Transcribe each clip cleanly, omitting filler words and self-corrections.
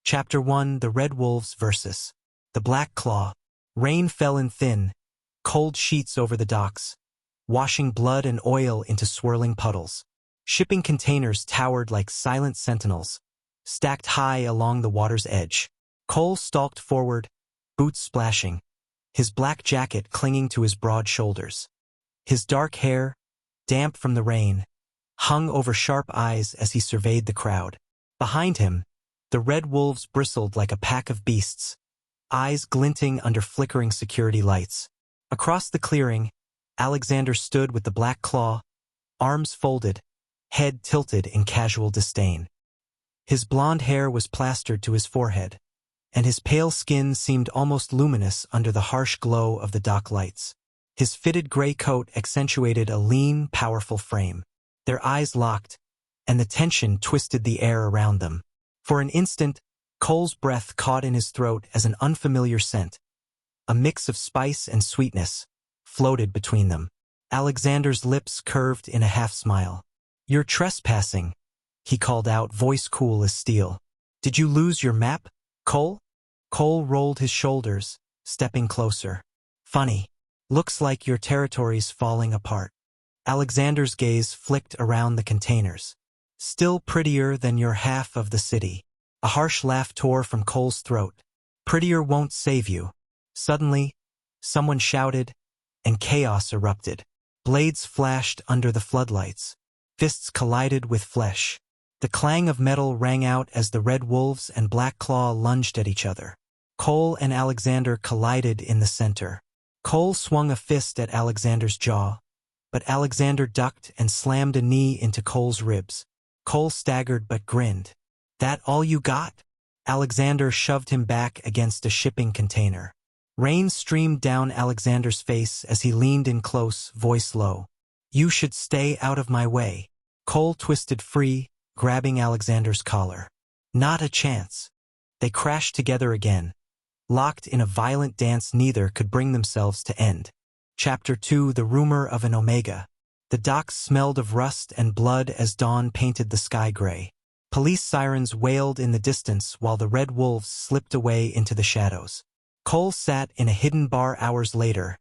Chapter 1: The Red Wolves versus the Black Claw. Rain fell in thin, cold sheets over the docks, washing blood and oil into swirling puddles. Shipping containers towered like silent sentinels, stacked high along the water's edge. Cole stalked forward, boots splashing, his black jacket clinging to his broad shoulders. His dark hair, damp from the rain, hung over sharp eyes as he surveyed the crowd. Behind him, the red wolves bristled like a pack of beasts, eyes glinting under flickering security lights. Across the clearing, Alexander stood with the black claw, arms folded, head tilted in casual disdain. His blonde hair was plastered to his forehead, and his pale skin seemed almost luminous under the harsh glow of the dock lights. His fitted gray coat accentuated a lean, powerful frame. Their eyes locked, and the tension twisted the air around them. For an instant, Cole's breath caught in his throat as an unfamiliar scent. A mix of spice and sweetness floated between them. Alexander's lips curved in a half-smile. "You're trespassing," he called out, voice cool as steel. "Did you lose your map, Cole?" Cole rolled his shoulders, stepping closer. "Funny. Looks like your territory's falling apart." Alexander's gaze flicked around the containers. "Still prettier than your half of the city." A harsh laugh tore from Cole's throat. "Prettier won't save you." Suddenly, someone shouted, and chaos erupted. Blades flashed under the floodlights. Fists collided with flesh. The clang of metal rang out as the Red Wolves and Black Claw lunged at each other. Cole and Alexander collided in the center. Cole swung a fist at Alexander's jaw, but Alexander ducked and slammed a knee into Cole's ribs. Cole staggered but grinned. "That all you got?" Alexander shoved him back against a shipping container. Rain streamed down Alexander's face as he leaned in close, voice low. "You should stay out of my way." Cole twisted free, grabbing Alexander's collar. "Not a chance." They crashed together again, locked in a violent dance neither could bring themselves to end. Chapter 2: The Rumor of an Omega. The docks smelled of rust and blood as dawn painted the sky gray. Police sirens wailed in the distance while the red wolves slipped away into the shadows. Cole sat in a hidden bar hours later,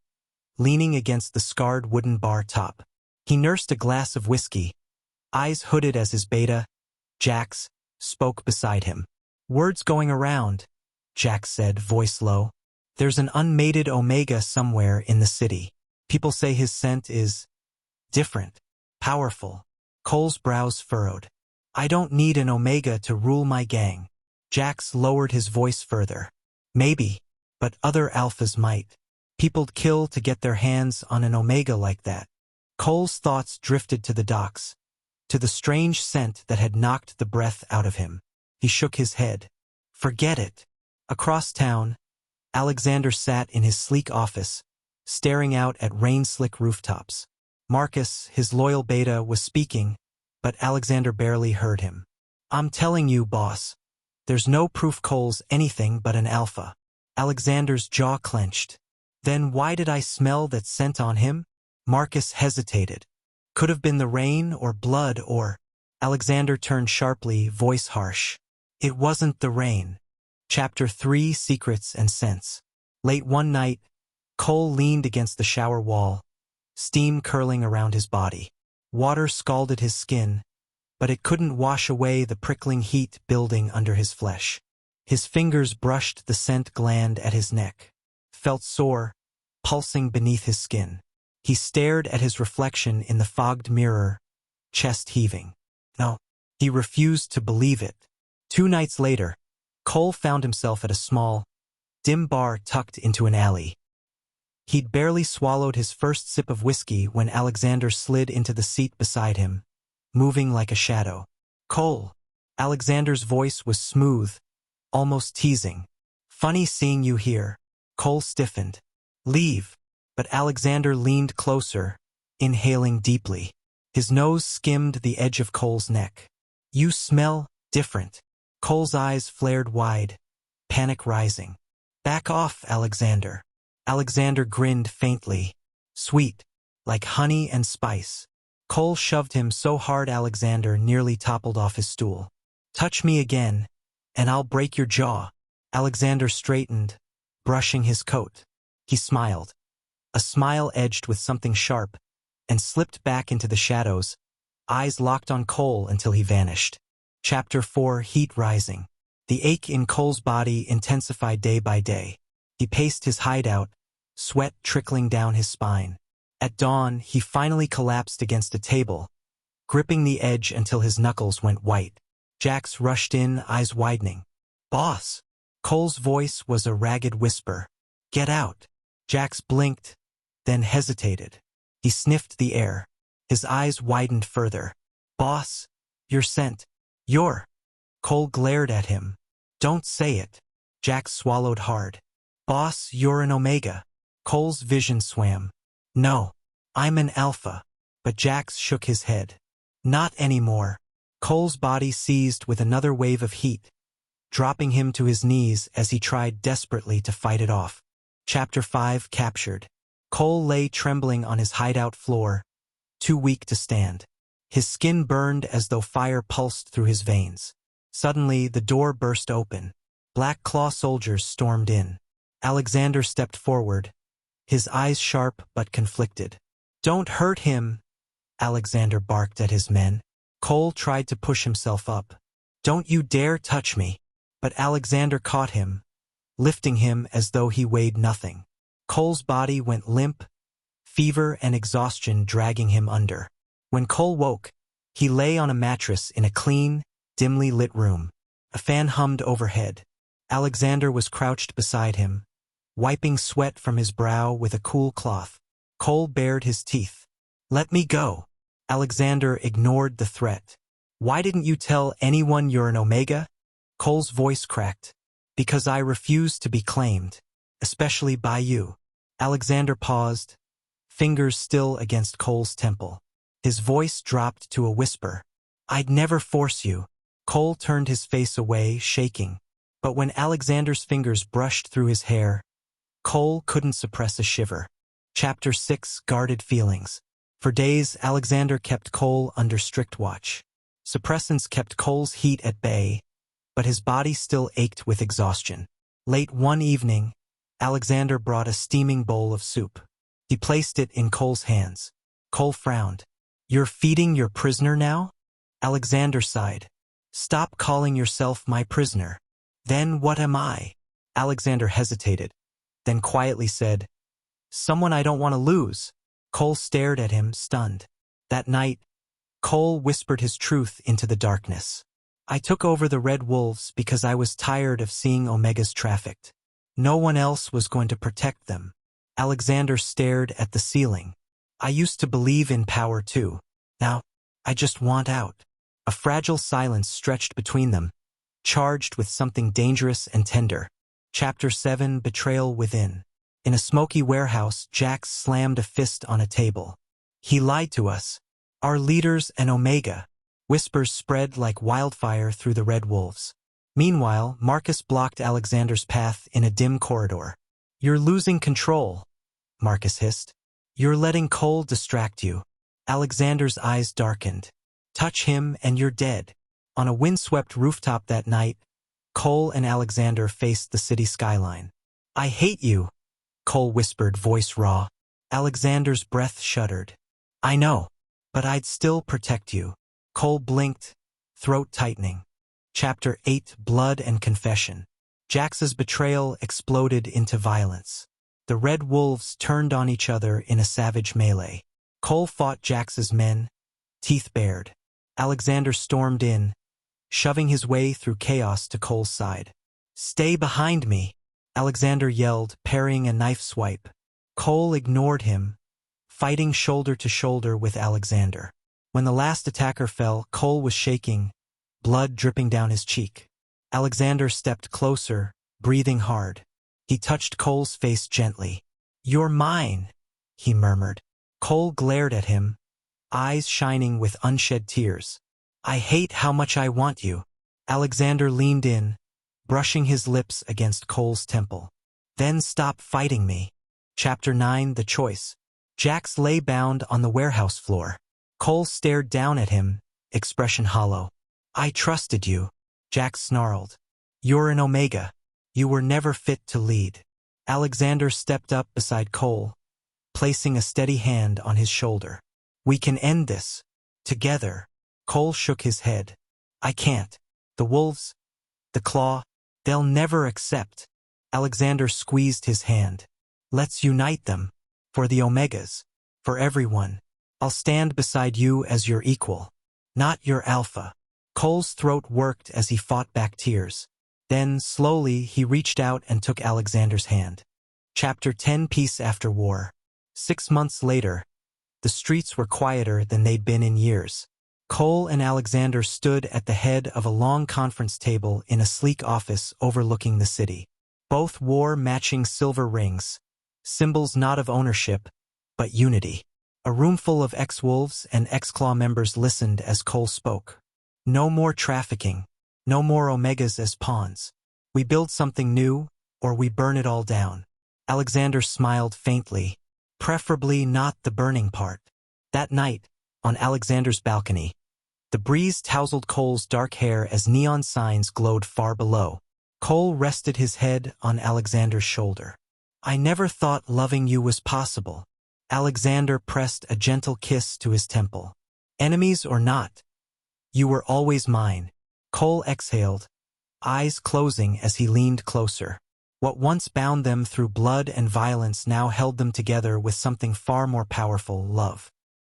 leaning against the scarred wooden bar top. He nursed a glass of whiskey, eyes hooded as his beta, Jax, spoke beside him. "Word's going around," Jax said, voice low. "There's an unmated Omega somewhere in the city. People say his scent is different, powerful." Cole's brows furrowed. "I don't need an Omega to rule my gang." Jax lowered his voice further. "Maybe, but other alphas might. People'd kill to get their hands on an Omega like that." Cole's thoughts drifted to the docks, to the strange scent that had knocked the breath out of him. He shook his head. "Forget it." Across town, Alexander sat in his sleek office, staring out at rain-slick rooftops. Marcus, his loyal beta, was speaking, but Alexander barely heard him. "I'm telling you, boss, there's no proof Cole's anything but an alpha." Alexander's jaw clenched. "Then why did I smell that scent on him?" Marcus hesitated. "Could have been the rain or blood or—" Alexander turned sharply, voice harsh. "It wasn't the rain." Chapter 3: Secrets and Scents. Late one night, Cole leaned against the shower wall, steam curling around his body. Water scalded his skin, but it couldn't wash away the prickling heat building under his flesh. His fingers brushed the scent gland at his neck, felt sore, pulsing beneath his skin. He stared at his reflection in the fogged mirror, chest heaving. No, he refused to believe it. 2 nights later, Cole found himself at a small, dim bar tucked into an alley. He'd barely swallowed his first sip of whiskey when Alexander slid into the seat beside him, moving like a shadow. "Cole." Alexander's voice was smooth, almost teasing. "Funny seeing you here." Cole stiffened. "Leave." But Alexander leaned closer, inhaling deeply. His nose skimmed the edge of Cole's neck. "You smell different." Cole's eyes flared wide, panic rising. "Back off, Alexander." Alexander grinned faintly. "Sweet, like honey and spice." Cole shoved him so hard Alexander nearly toppled off his stool. "Touch me again, and I'll break your jaw. Alexander straightened, brushing his coat. He smiled. A smile edged with something sharp, and slipped back into the shadows, eyes locked on Cole until he vanished. Chapter 4: Heat Rising. The ache in Cole's body intensified day by day. He paced his hideout, sweat trickling down his spine. At dawn, he finally collapsed against a table, gripping the edge until his knuckles went white. Jax rushed in, eyes widening. "Boss!" Cole's voice was a ragged whisper. "Get out!" Jax blinked, then hesitated. He sniffed the air. His eyes widened further. "Boss, you're sent. You're—" Cole glared at him. "Don't say it." Jax swallowed hard. "Boss, you're an Omega." Cole's vision swam. "No, I'm an Alpha." But Jax shook his head. "Not anymore." Cole's body seized with another wave of heat, dropping him to his knees as he tried desperately to fight it off. Chapter 5: Captured. Cole lay trembling on his hideout floor, too weak to stand. His skin burned as though fire pulsed through his veins. Suddenly, the door burst open. Black Claw soldiers stormed in. Alexander stepped forward, his eyes sharp but conflicted. "Don't hurt him," Alexander barked at his men. Cole tried to push himself up. "Don't you dare touch me." But Alexander caught him, lifting him as though he weighed nothing. Cole's body went limp, fever and exhaustion dragging him under. When Cole woke, he lay on a mattress in a clean, dimly lit room. A fan hummed overhead. Alexander was crouched beside him, wiping sweat from his brow with a cool cloth. Cole bared his teeth. "Let me go." Alexander ignored the threat. "Why didn't you tell anyone you're an Omega?" Cole's voice cracked. "Because I refuse to be claimed, especially by you." Alexander paused, fingers still against Cole's temple. His voice dropped to a whisper. "I'd never force you." Cole turned his face away, shaking. But when Alexander's fingers brushed through his hair, Cole couldn't suppress a shiver. Chapter 6: Guarded Feelings. For days, Alexander kept Cole under strict watch. Suppressants kept Cole's heat at bay, but his body still ached with exhaustion. Late one evening, Alexander brought a steaming bowl of soup. He placed it in Cole's hands. Cole frowned. "You're feeding your prisoner now?" Alexander sighed. "Stop calling yourself my prisoner." "Then what am I?" Alexander hesitated, then quietly said, "Someone I don't want to lose." Cole stared at him, stunned. That night, Cole whispered his truth into the darkness. "I took over the Red Wolves because I was tired of seeing Omegas trafficked. No one else was going to protect them." Alexander stared at the ceiling. "I used to believe in power too. Now, I just want out." A fragile silence stretched between them, charged with something dangerous and tender. Chapter 7: Betrayal Within. In a smoky warehouse, Jax slammed a fist on a table. "He lied to us. Our leaders and Omega." Whispers spread like wildfire through the Red Wolves. Meanwhile, Marcus blocked Alexander's path in a dim corridor. "You're losing control," Marcus hissed. "You're letting Cole distract you." Alexander's eyes darkened. "Touch him and you're dead." On a windswept rooftop that night, Cole and Alexander faced the city skyline. "I hate you," Cole whispered, voice raw. Alexander's breath shuddered. "I know, but I'd still protect you." Cole blinked, throat tightening. Chapter 8: Blood and Confession. Jax's betrayal exploded into violence. The Red Wolves turned on each other in a savage melee. Cole fought Jax's men, teeth bared. Alexander stormed in, shoving his way through chaos to Cole's side. "Stay behind me," Alexander yelled, parrying a knife swipe. Cole ignored him, fighting shoulder to shoulder with Alexander. When the last attacker fell, Cole was shaking, blood dripping down his cheek. Alexander stepped closer, breathing hard. He touched Cole's face gently. "You're mine," he murmured. Cole glared at him, eyes shining with unshed tears. "I hate how much I want you." Alexander leaned in, brushing his lips against Cole's temple. "Then stop fighting me." Chapter 9: The Choice. Jax lay bound on the warehouse floor. Cole stared down at him, expression hollow. "I trusted you," Jax snarled. You're an Omega. You were never fit to lead. Alexander stepped up beside Cole, placing a steady hand on his shoulder. We can end this. Together. Cole shook his head. I can't. The wolves, the claw, they'll never accept. Alexander squeezed his hand. Let's unite them. For the Omegas. For everyone. I'll stand beside you as your equal. Not your alpha. Cole's throat worked as he fought back tears. Then, slowly, he reached out and took Alexander's hand. Chapter 10 Peace After War. 6 months later, the streets were quieter than they'd been in years. Cole and Alexander stood at the head of a long conference table in a sleek office overlooking the city. Both wore matching silver rings, symbols not of ownership, but unity. A roomful of ex-Wolves and ex-Claw members listened as Cole spoke. No more trafficking. No more Omegas as pawns. We build something new, or we burn it all down. Alexander smiled faintly. Preferably not the burning part. That night, on Alexander's balcony, the breeze tousled Cole's dark hair as neon signs glowed far below. Cole rested his head on Alexander's shoulder. I never thought loving you was possible. Alexander pressed a gentle kiss to his temple. Enemies or not, you were always mine. Cole exhaled, eyes closing as he leaned closer. What once bound them through blood and violence now held them together with something far more powerful, love.